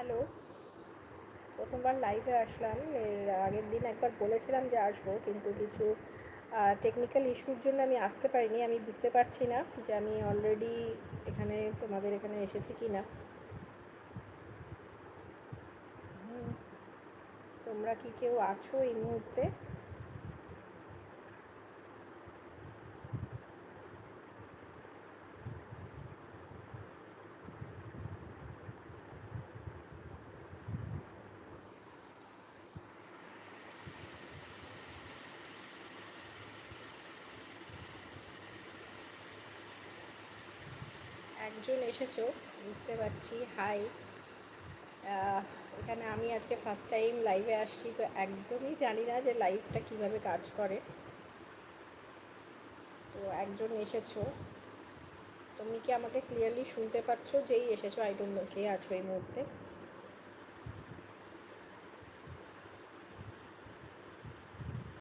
Hello, প্রথমবার লাইভে আসলাম। এর আগের দিন একবার বলেছিলাম যে আসবো, কিন্তু কিছু টেকনিক্যাল ইস্যুর জন্য আমি আসতে পারিনি। আমি বুঝতে পারছি না যে আমি অলরেডি এখানে তোমাদের এখানে এসেছি কি না। তোমরা কি কেউ আছো এই মুহূর্তে? একজন এসেছো, বুঝতে পারছি। হাই। এখানে আমি আজকে ফার্স্ট টাইম লাইভে আসছি, তো একদমই জানি না যে লাইভটা কিভাবে কাজ করে। তো একজন এসেছো, তুমি কি আমাকে ক্লিয়ারলি শুনতে পাচ্ছ? যেই এসেছো, আই ডোন্ট নো কে আছো এই মুহূর্তে।